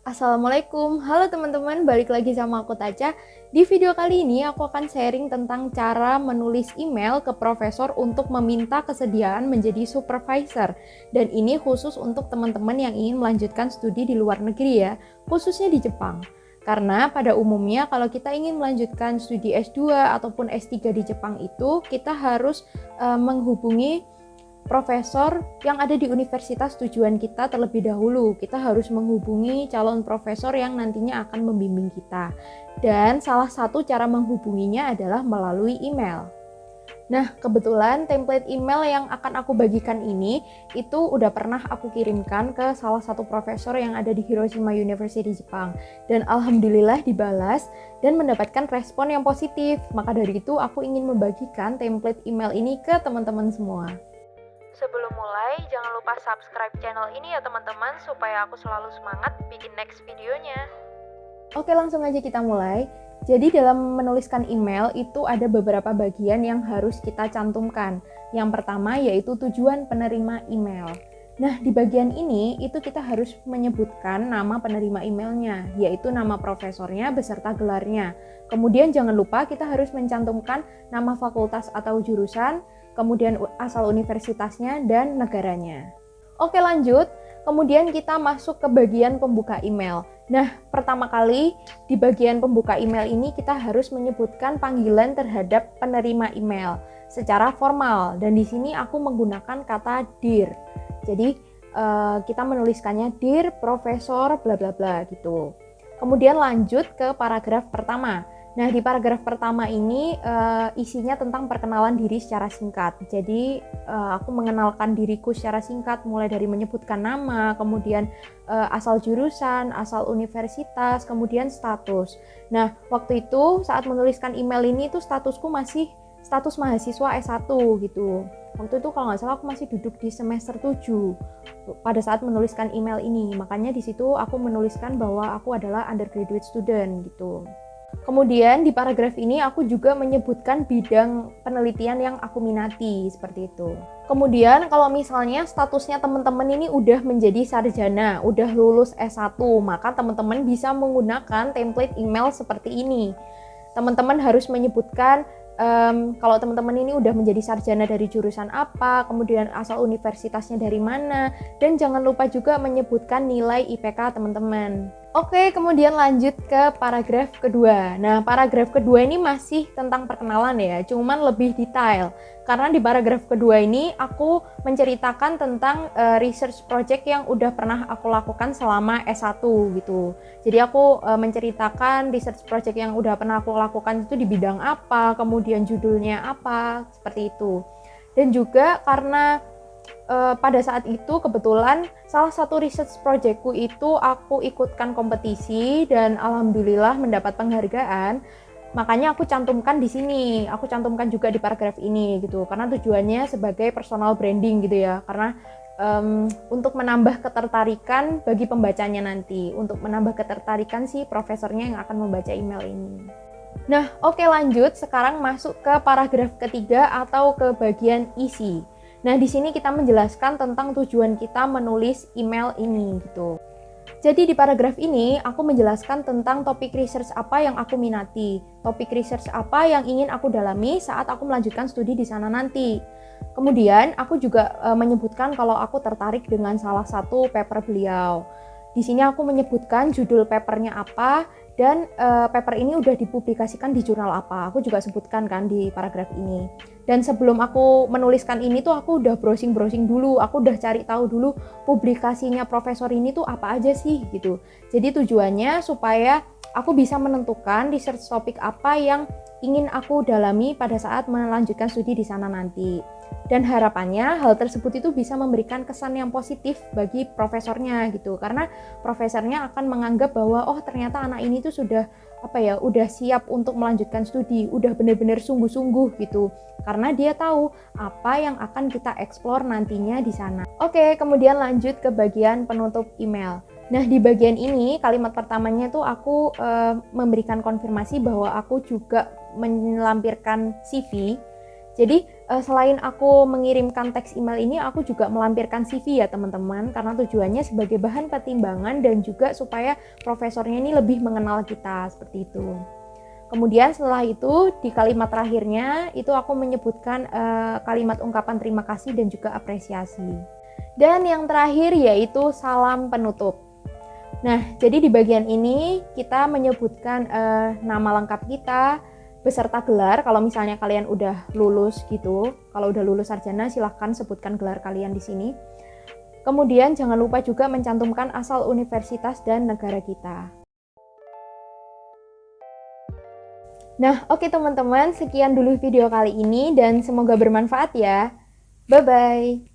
Assalamualaikum, halo teman-teman, balik lagi sama aku Taca. Di video kali ini aku akan sharing tentang cara menulis email ke profesor untuk meminta kesediaan menjadi supervisor. Dan ini khusus untuk teman-teman yang ingin melanjutkan studi di luar negeri ya, khususnya di Jepang. Karena pada umumnya kalau kita ingin melanjutkan studi S2 ataupun S3 di Jepang itu, kita harus menghubungi profesor yang ada di universitas tujuan kita terlebih dahulu. Kita harus menghubungi calon profesor yang nantinya akan membimbing kita. Dan salah satu cara menghubunginya adalah melalui email. Nah, kebetulan template email yang akan aku bagikan ini itu udah pernah aku kirimkan ke salah satu profesor yang ada di Hiroshima University Jepang. Dan alhamdulillah dibalas dan mendapatkan respon yang positif. Maka dari itu aku ingin membagikan template email ini ke teman-teman semua. Sebelum mulai, jangan lupa subscribe channel ini ya teman-teman, supaya aku selalu semangat bikin next videonya. Oke, langsung aja kita mulai. Jadi dalam menuliskan email itu ada beberapa bagian yang harus kita cantumkan. Yang pertama yaitu tujuan penerima email. Nah, di bagian ini itu kita harus menyebutkan nama penerima emailnya, yaitu nama profesornya beserta gelarnya. Kemudian jangan lupa kita harus mencantumkan nama fakultas atau jurusan, kemudian asal universitasnya dan negaranya. Oke, lanjut. Kemudian kita masuk ke bagian pembuka email. Nah, pertama kali di bagian pembuka email ini kita harus menyebutkan panggilan terhadap penerima email secara formal, dan di sini aku menggunakan kata dear. Jadi kita menuliskannya dear profesor bla bla bla gitu. Kemudian lanjut ke paragraf pertama. Nah, di paragraf pertama ini isinya tentang perkenalan diri secara singkat. Jadi, aku mengenalkan diriku secara singkat, mulai dari menyebutkan nama, kemudian asal jurusan, asal universitas, kemudian status. Nah, waktu itu saat menuliskan email ini tuh statusku masih status mahasiswa S1 gitu. Waktu itu kalau nggak salah aku masih duduk di semester 7 pada saat menuliskan email ini. Makanya di situ aku menuliskan bahwa aku adalah undergraduate student gitu. Kemudian di paragraf ini aku juga menyebutkan bidang penelitian yang aku minati, seperti itu. Kemudian kalau misalnya statusnya teman-teman ini udah menjadi sarjana, udah lulus S1, maka teman-teman bisa menggunakan template email seperti ini. Teman-teman harus menyebutkan kalau teman-teman ini udah menjadi sarjana dari jurusan apa, kemudian asal universitasnya dari mana, dan jangan lupa juga menyebutkan nilai IPK teman-teman. Oke, kemudian lanjut ke paragraf kedua. Nah, paragraf kedua ini masih tentang perkenalan ya, cuman lebih detail. Karena di paragraf kedua ini aku menceritakan tentang research project yang udah pernah aku lakukan selama S1 gitu. Jadi aku menceritakan research project yang udah pernah aku lakukan itu di bidang apa, kemudian judulnya apa, seperti itu. Dan juga karena pada saat itu kebetulan salah satu research projectku itu aku ikutkan kompetisi dan alhamdulillah mendapat penghargaan. Makanya aku cantumkan di sini, aku cantumkan juga di paragraf ini gitu, karena tujuannya sebagai personal branding gitu ya, karena untuk menambah ketertarikan bagi pembacanya nanti, untuk menambah ketertarikan si profesornya yang akan membaca email ini. Nah, oke, lanjut, sekarang masuk ke paragraf ketiga atau ke bagian isi. Nah, di sini kita menjelaskan tentang tujuan kita menulis email ini gitu. Jadi di paragraf ini aku menjelaskan tentang topik research apa yang aku minati, topik research apa yang ingin aku dalami saat aku melanjutkan studi di sana nanti. Kemudian aku juga menyebutkan kalau aku tertarik dengan salah satu paper beliau. Di sini aku menyebutkan judul papernya apa dan paper ini udah dipublikasikan di jurnal apa. Aku juga sebutkan kan di paragraf ini. Dan sebelum aku menuliskan ini tuh aku udah browsing dulu, aku udah cari tahu dulu publikasinya profesor ini tuh apa aja sih gitu. Jadi tujuannya supaya aku bisa menentukan research topik apa yang ingin aku dalami pada saat melanjutkan studi di sana nanti. Dan harapannya hal tersebut itu bisa memberikan kesan yang positif bagi profesornya gitu, karena profesornya akan menganggap bahwa oh ternyata anak ini tuh sudah udah siap untuk melanjutkan studi, udah benar-benar sungguh-sungguh gitu, karena dia tahu apa yang akan kita eksplor nantinya di sana. Oke, kemudian lanjut ke bagian penutup email. Nah, di bagian ini kalimat pertamanya tuh aku memberikan konfirmasi bahwa aku juga melampirkan CV. Jadi selain aku mengirimkan teks email ini, aku juga melampirkan CV ya teman-teman, karena tujuannya sebagai bahan pertimbangan dan juga supaya profesornya ini lebih mengenal kita, seperti itu. Kemudian setelah itu di kalimat terakhirnya itu aku menyebutkan kalimat ungkapan terima kasih dan juga apresiasi. Dan yang terakhir yaitu salam penutup. Nah, jadi di bagian ini kita menyebutkan nama lengkap kita beserta gelar. Kalau misalnya kalian udah lulus gitu, kalau udah lulus sarjana silahkan sebutkan gelar kalian di sini. Kemudian jangan lupa juga mencantumkan asal universitas dan negara kita. Nah, oke teman-teman, sekian dulu video kali ini dan semoga bermanfaat ya. Bye-bye.